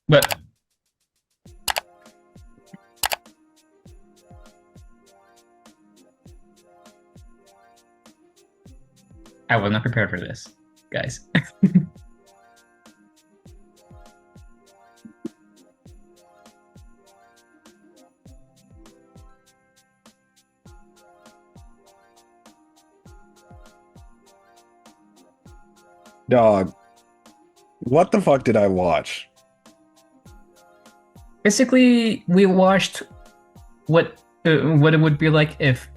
But I was not prepared for this, guys. Dog, what the fuck did I watch? Basically, we watched what it would be like if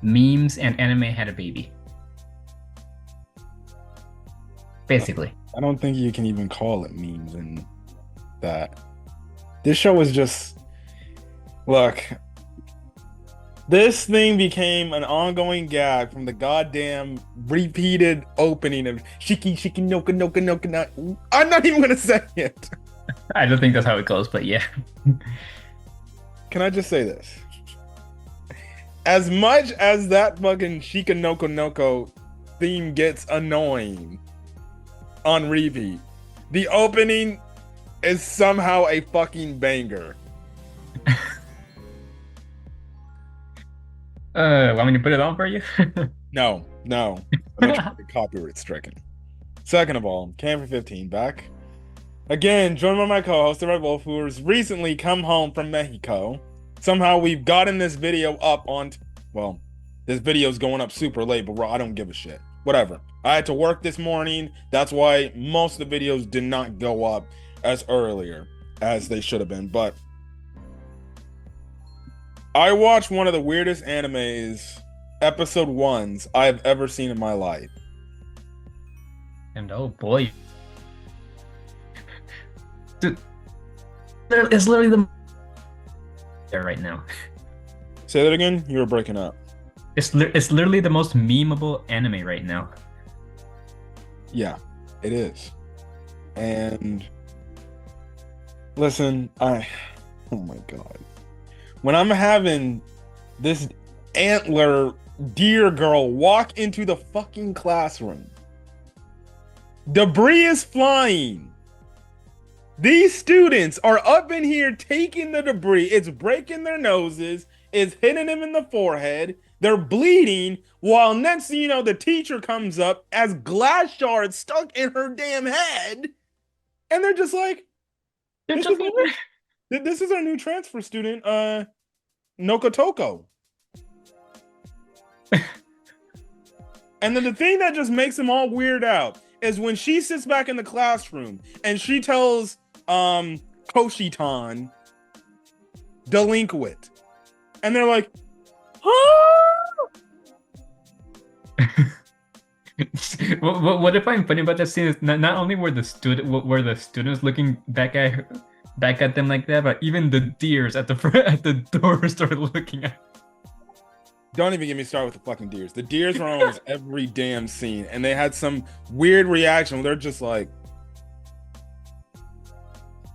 memes and anime had a baby. Basically. I don't think you can even call it memes and that. This show was just, look, this thing became an ongoing gag from the goddamn repeated opening of Shiki Shiki Noka Noka Noka Noka. I'm not even gonna say it. I don't think that's how it goes, but yeah. Can I just say this? As much as that fucking Shika Noko Noko theme gets annoying on repeat, the opening is somehow a fucking banger. Want me to put it on for you? No, no. I'm not trying to get copyright stricken. Second of all, Camper 15 back. Again, joined by my co-host, the Red Wolf, who has recently come home from Mexico. Somehow we've gotten this video up on, well, this video's going up super late, but I don't give a shit. Whatever. I had to work this morning. That's why most of the videos did not go up as earlier as they should have been. But I watched one of the weirdest animes, episode ones, I've ever seen in my life. And oh boy. Dude, it's literally the there right now. Say that again? You were breaking up. It's literally the most memeable anime right now. Yeah, it is. And listen, oh my god. When I'm having this antler deer girl walk into the fucking classroom, debris is flying. These students are up in here taking the debris. It's breaking their noses. It's hitting them in the forehead. They're bleeding. While next thing you know, the teacher comes up as glass shards stuck in her damn head. And they're just like, this is our new transfer student, Nokotoko. And then the thing that just makes them all weird out is when she sits back in the classroom and she tells Koshitan delinquent. And they're like, huh? What I find funny about that scene is not only were the students looking back at them like that, but even the deers at the front, at the door started looking at. Don't even get me started with the fucking deers. The deers were on almost every damn scene, and they had some weird reaction where they're just like.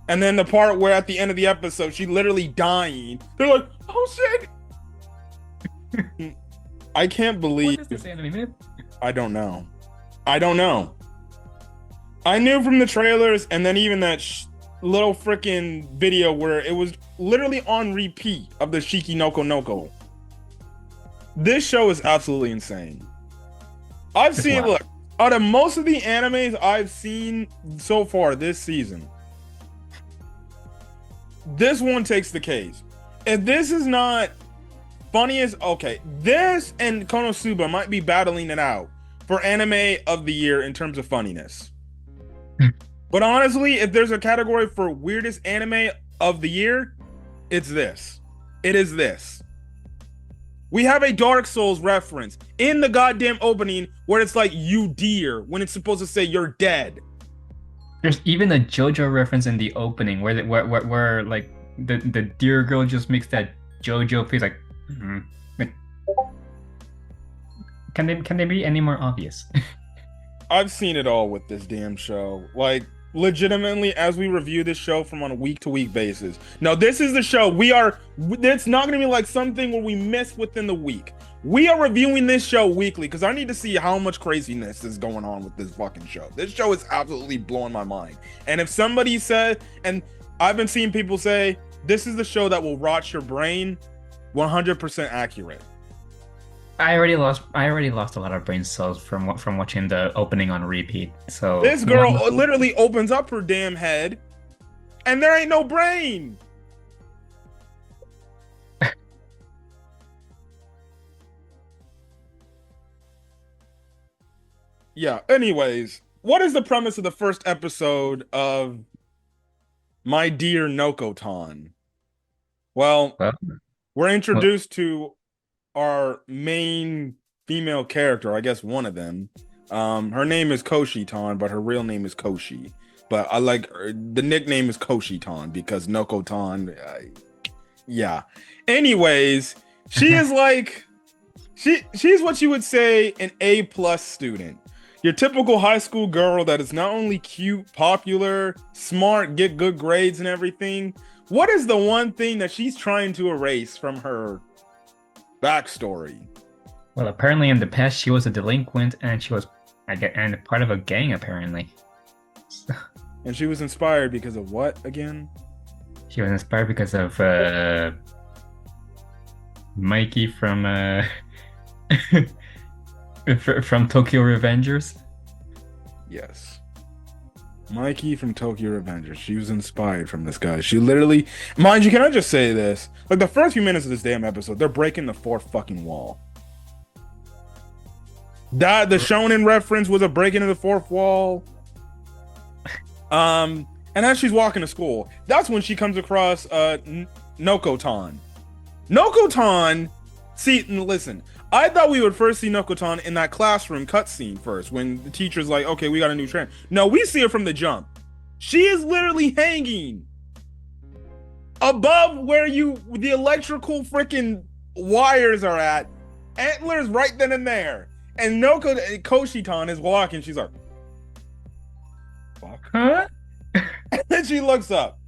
And then the part where at the end of the episode, she literally dying. They're like, oh shit. I can't believe. What is this anime, man? I don't know. I knew from the trailers, and then even that little freaking video where it was literally on repeat of the Shiki Noko Noko. This show is absolutely insane. I've seen, look, out of most of the animes I've seen so far this season, this one takes the case. If this is not funniest, okay, this and Konosuba might be battling it out for anime of the year in terms of funniness. But honestly, if there's a category for weirdest anime of the year, it's this. It is this. We have a Dark Souls reference in the goddamn opening where it's like, you dear, when it's supposed to say you're dead. There's even a JoJo reference in the opening where like the deer girl just makes that JoJo face like, like can they be any more obvious? I've seen it all with this damn show. Like, legitimately, as we review this show from on a week-to-week basis. No, this is the show. It's not going to be like something where we miss within the week. We are reviewing this show weekly because I need to see how much craziness is going on with this fucking show. This show is absolutely blowing my mind. And if somebody said, and I've been seeing people say this is the show that will rot your brain. 100% accurate. I already lost a lot of brain cells from watching the opening on repeat. So This girl literally opens up her damn head, and there ain't no brain. Yeah. Anyways, what is the premise of the first episode of My Dear Nokoton? Well, well, we're introduced to our main female character, I guess one of them. Her name is Koshi-tan, but her real name is Koshi. But I like the nickname is Koshi-tan because Nokoton. Yeah. Anyways, she is like she's what you would say an A+ student. Your typical high school girl that is not only cute, popular, smart, get good grades and everything. What is the one thing that she's trying to erase from her backstory? well, apparently in the past she was a delinquent and she was and part of a gang apparently. And she was inspired because of what again? She was inspired because of Mikey from from Tokyo Revengers. Yes. Mikey from Tokyo Revengers. She was inspired from this guy. She literally, mind you, can I just say this? Like the first few minutes of this damn episode, they're breaking the fourth fucking wall. That the shonen reference was a breaking of the fourth wall. And as she's walking to school, that's when she comes across Nokoton. Nokoton, see, listen, I thought we would first see Nokoton in that classroom cutscene first, when the teacher's like, okay, we got a new trend. No, we see her from the jump. She is literally hanging above where the electrical freaking wires are at. Antlers right then and there. And Koshi-tan is walking. She's like, fuck. Huh? And then she looks up.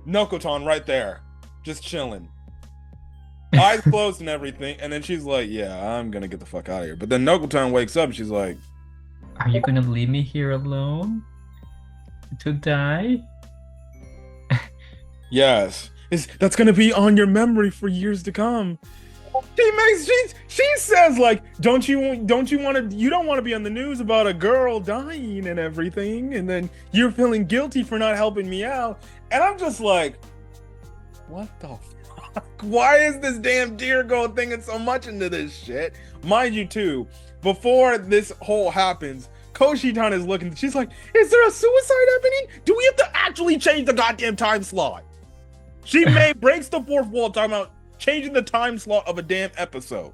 Nokoton right there. Just chilling. Eyes closed and everything. And then she's like, yeah, I'm gonna get the fuck out of here. But then Nokoton wakes up and she's like, Are you gonna leave me here alone? To die? yes. That's gonna be on your memory for years to come. She says like, you don't want to be on the news about a girl dying and everything, and then you're feeling guilty for not helping me out. And I'm just like, what the fuck? Why is this damn dear girl thinking so much into this shit? Mind you too, before this whole happens, Koshi-tan is looking, she's like, is there a suicide happening? Do we have to actually change the goddamn time slot? She breaks the fourth wall talking about changing the time slot of a damn episode.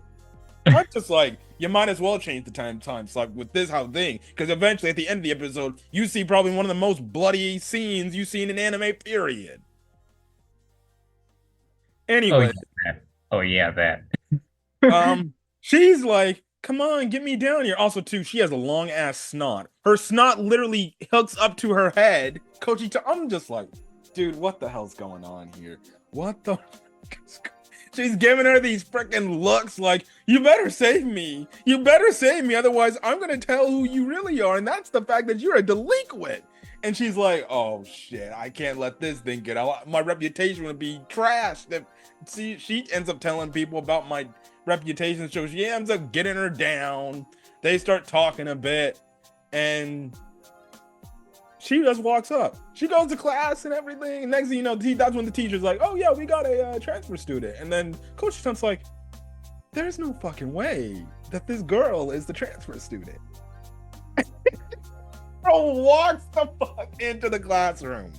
I'm just like, you might as well change the time slot with this whole thing, because eventually at the end of the episode, you see probably one of the most bloody scenes you've seen in anime, period. Anyway. Oh yeah, that. She's like, come on, get me down here. Also, too, she has a long ass snot. Her snot literally hooks up to her head. I'm just like, dude, what the hell's going on here? What the fuck is going on? She's giving her these freaking looks like, you better save me. You better save me. Otherwise, I'm going to tell who you really are. And that's the fact that you're a delinquent. And she's like, oh, shit, I can't let this thing get out. My reputation would be trashed. She ends up telling people about my reputation. So she ends up getting her down. They start talking a bit. And she just walks up. She goes to class and everything. And next thing you know, that's when the teacher's like, oh yeah, we got a transfer student. And then Coach Tun's like, there's no fucking way that this girl is the transfer student. Bro walks the fuck into the classroom.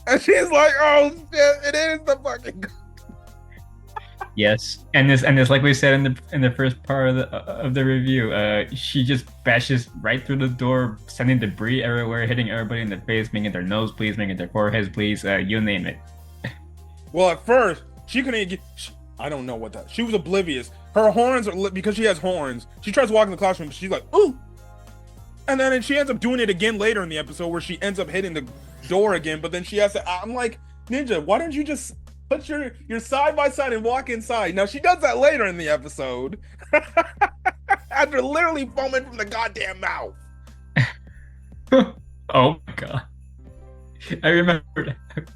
And she's like, oh shit, it is the fucking girl. Yes, and this like we said in the first part of the review, she just bashes right through the door, sending debris everywhere, hitting everybody in the face, making their nose bleed, making their foreheads bleed, you name it. Well, at first she couldn't get. I don't know what that. She was oblivious. Her horns are because she has horns. She tries to walk in the classroom, but she's like, ooh, and then she ends up doing it again later in the episode where she ends up hitting the door again. But then she has to. I'm like, Ninja, why don't you just put your side by side and walk inside? Now she does that later in the episode after literally foaming from the goddamn mouth. Oh my god, I remember that.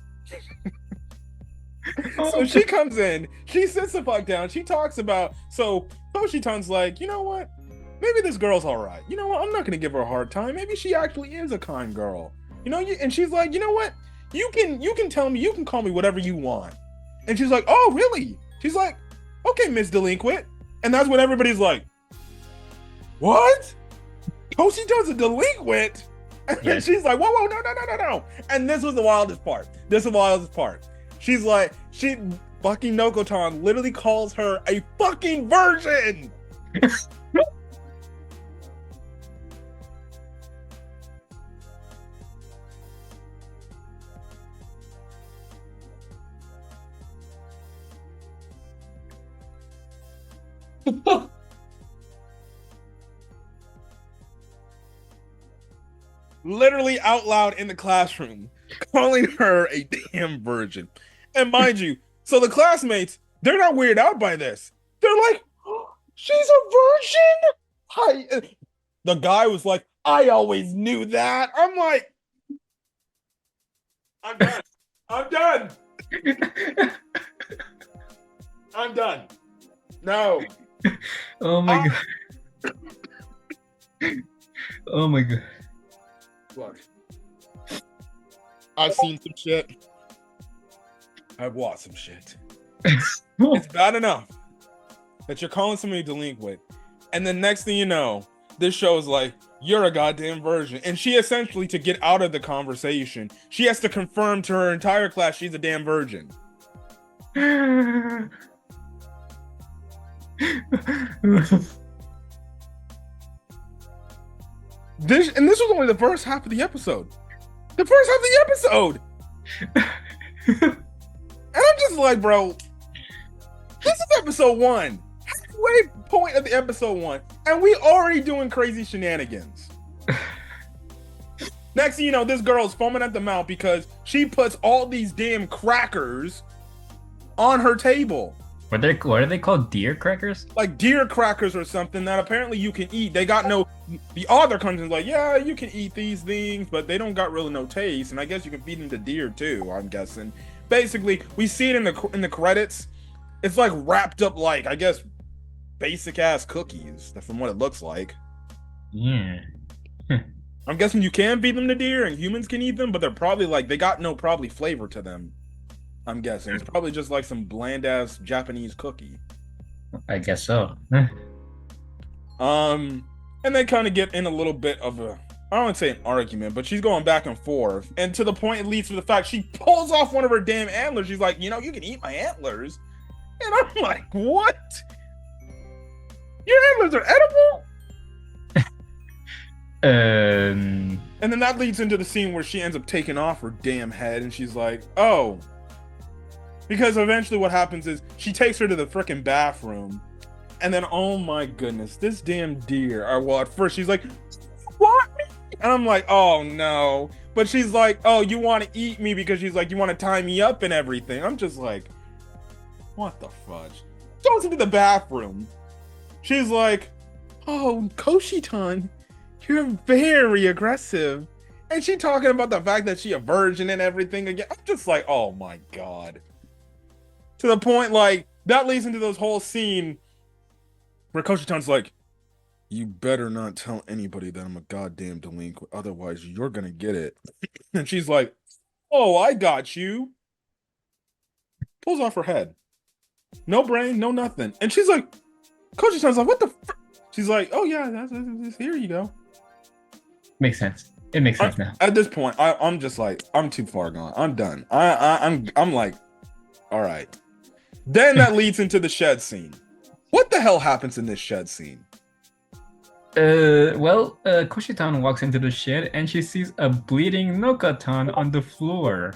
So she comes in, she sits the fuck down, she talks about, so Koshitan's like, you know what? Maybe this girl's all right. You know what? I'm not gonna give her a hard time. Maybe she actually is a kind girl. And she's like, you know what? You can tell me, you can call me whatever you want. And she's like, oh really? She's like, okay, Miss Delinquent. And that's when everybody's like, what? Koshitan's a delinquent? And then Yes. she's like, whoa, no. And this was the wildest part. She's like, fucking Nokoton literally calls her a fucking virgin. Literally out loud in the classroom, calling her a damn virgin. And mind you, so the classmates, they're not weirded out by this. They're like, oh, she's a virgin. The guy was like, I always knew that. I'm like, I'm done. I'm done. I'm done. No. Oh my god. Oh my god. Look, I've seen some shit. I've watched some shit. It's bad enough that you're calling somebody delinquent, and the next thing you know, this show is like, you're a goddamn virgin. And she essentially, to get out of the conversation, she has to confirm to her entire class she's a damn virgin. This was only the first half of the episode. The first half of the episode. And I'm just like, bro, this is episode 1. Halfway point of the episode 1. And we already doing crazy shenanigans. Next thing you know, this girl's foaming at the mouth because she puts all these damn crackers on her table. What are they called? Deer crackers? Like deer crackers or something that apparently you can eat. They got no, the author comes in like, yeah, you can eat these things, but they don't got really no taste. And I guess you can feed them to deer too, I'm guessing. Basically, we see it in the credits. It's like wrapped up like, I guess, basic ass cookies from what it looks like. Yeah. I'm guessing you can feed them to deer and humans can eat them, but they're probably like, they got no probably flavor to them. I'm guessing it's probably just like some bland ass Japanese cookie. I guess so. And they kind of get in a little bit of a, I don't want to say an argument, but she's going back and forth. And to the point it leads to the fact she pulls off one of her damn antlers. She's like, you can eat my antlers. And I'm like, what? Your antlers are edible? And then that leads into the scene where she ends up taking off her damn head. And she's like, oh. Because eventually what happens is she takes her to the freaking bathroom. And then, oh my goodness, this damn deer. Well, at first she's like, what? And I'm like, oh no. But she's like, oh, you want to eat me because she's like, you want to tie me up and everything. I'm just like, what the fudge? Goes into the bathroom. She's like, oh, Koshitan, you're very aggressive. And she talking about the fact that she a virgin and everything again. I'm just like, oh my God. To the point, like, that leads into this whole scene where Koshitan's like, you better not tell anybody that I'm a goddamn delinquent, otherwise you're gonna get it. And she's like, oh, I got you. Pulls off her head. No brain, no nothing. And she's like, Koshitan's like, what the f-? She's like, oh yeah, that's here you go. Makes sense. It makes sense now. At this point, I'm just like, I'm too far gone. I'm done. I'm like, all right. Then that leads into the shed scene. What the hell happens in this shed scene? Koshitan walks into the shed and she sees a bleeding Nokoton on the floor.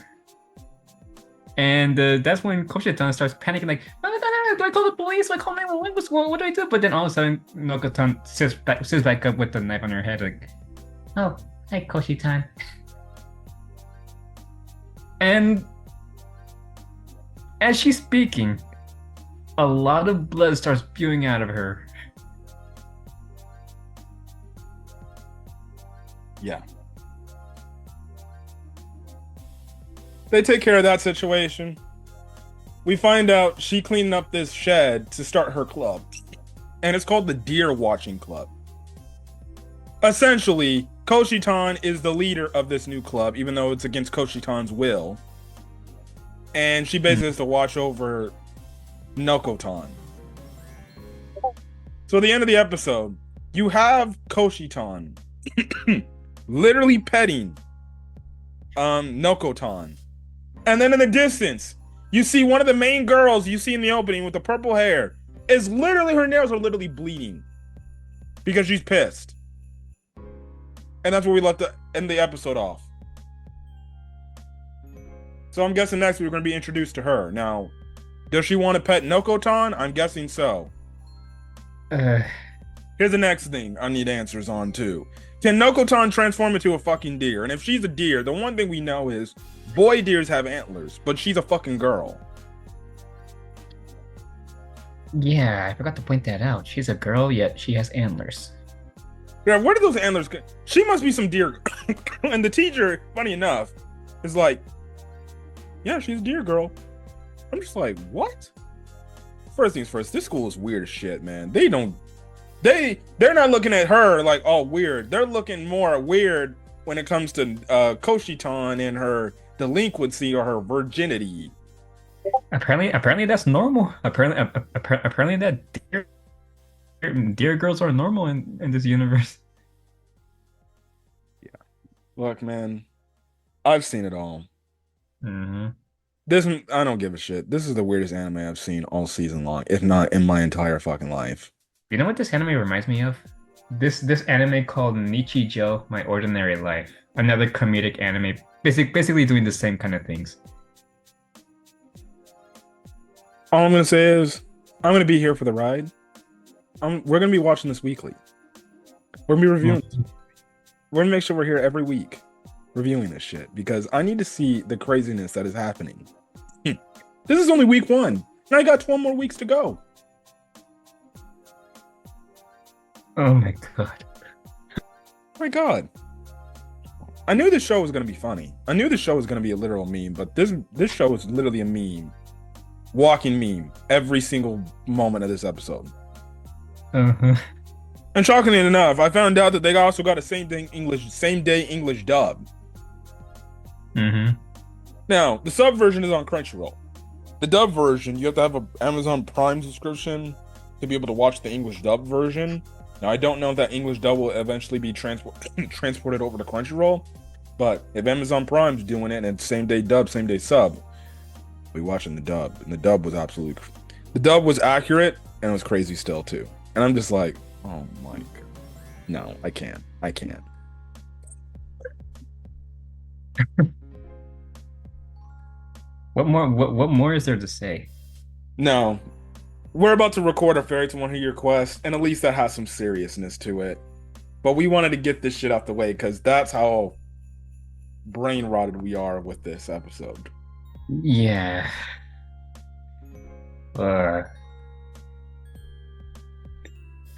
And that's when Koshitan starts panicking, like, no, do I call the police? Do I call 911? What do I do? But then all of a sudden, Nokoton sits back up with the knife on her head, like, oh, hi, Koshitan. And as she's speaking, a lot of blood starts spewing out of her. Yeah. They take care of that situation. we find out she cleaned up this shed to start her club, and it's called the Deer Watching Club. Essentially, Koshitan is the leader of this new club, even though it's against Koshitan's will. And she basically has to watch over Nokoton. So at the end of the episode, you have Koshitan literally petting Nokoton. And then in the distance, you see one of the main girls you see in the opening with the purple hair is literally, her nails are literally bleeding because she's pissed. And that's where we left end the episode off. So I'm guessing next we're going to be introduced to her. Now, does she want to pet Nokoton? I'm guessing so. Here's the next thing I need answers on too. Can Nokoton transform into a fucking deer? And if she's a deer, the one thing we know is boy deers have antlers, but she's a fucking girl. Yeah, I forgot to point that out. She's a girl, yet she has antlers. Yeah, where do those antlers go? She must be some deer. And the teacher, funny enough, is like, yeah, she's a deer girl. I'm just like, what? First things first, this school is weird as shit, man. They're not looking at her like, oh, weird. They're looking more weird when it comes to Koshitan and her delinquency or her virginity. Apparently that's normal. Apparently that deer girls are normal in this universe. Yeah. Look, man, I've seen it all. Mm-hmm. I don't give a shit. This is the weirdest anime I've seen all season long, if not in my entire fucking life. You know what this anime reminds me of? This anime called Nichijou, My Ordinary Life. Another comedic anime, basically doing the same kind of things. All I'm gonna say is, I'm gonna be here for the ride. We're gonna be watching this weekly. We're gonna be reviewing. We're gonna make sure we're here every week, reviewing this shit because I need to see the craziness that is happening. This is only week 1, and I got 12 more weeks to go. Oh my god. My god. I knew this show was gonna be funny. I knew this show was gonna be a literal meme, but this show is literally a meme. Walking meme every single moment of this episode. Uh-huh. And shockingly enough, I found out that they also got a same day English dub. Mm-hmm. Now, the sub version is on Crunchyroll. The dub version, you have to have an Amazon Prime subscription to be able to watch the English dub version. Now, I don't know if that English dub will eventually be transported over to Crunchyroll, but if Amazon Prime's doing it and it's same day dub, same day sub, we watching the dub, and the dub was accurate and it was crazy still too. And I'm just like, oh my god, no, I can't. What more is there to say? No, we're about to record a Fairy to One of Your Quest, and at least that has some seriousness to it. But we wanted to get this shit out the way because that's how brain rotted we are with this episode. Yeah. I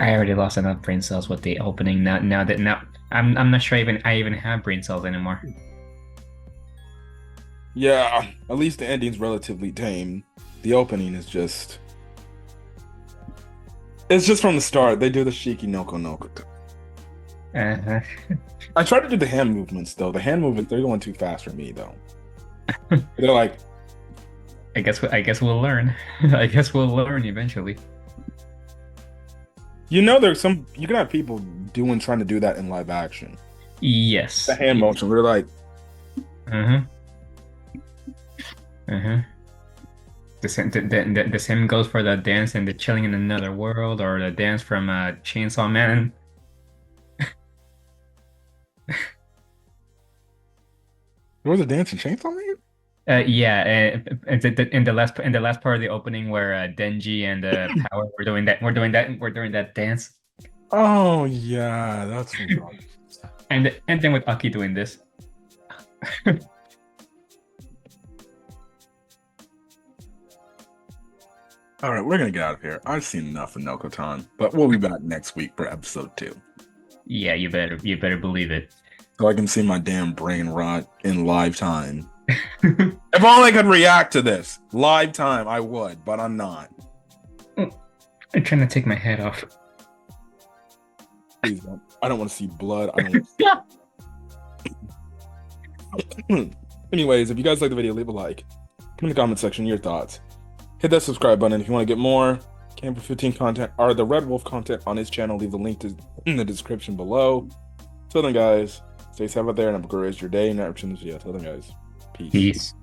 already lost enough brain cells with the opening. Now I'm not sure I even have brain cells anymore. Yeah, at least the ending's relatively tame. The opening is just... It's just from the start. They do the Shiki Nokoton. Uh-huh. I tried to do the hand movements, though. The hand movements, they're going too fast for me, though. They're like... I guess we'll learn. I guess we'll learn eventually. You know, you can have people trying to do that in live action. Yes. The hand motion, they're like... Uh-huh. Uh-huh. The same goes for the dance and the Chilling in Another World, or the dance from Chainsaw Man. There was a dance in Chainsaw Man? Yeah, in the last part of the opening where Denji and Power were doing that dance. Oh yeah, that's and then with Aki doing this. All right, we're gonna get out of here. I've seen enough of Nokoton, but we'll be back next week for episode 2. Yeah, you better believe it. So I can see my damn brain rot in live time. If only I could react to this live time, I would, but I'm not. I'm trying to take my head off. Please don't. I don't want to see blood. I don't. Anyways, if you guys like the video, leave a like. Put in the comment section your thoughts. Hit that subscribe button if you want to get more Camper 15 content or the Red Wolf content on his channel. Leave the link in the description below. Till then, guys, stay safe out there and have a great rest of your day. And this video. Till then, guys, peace.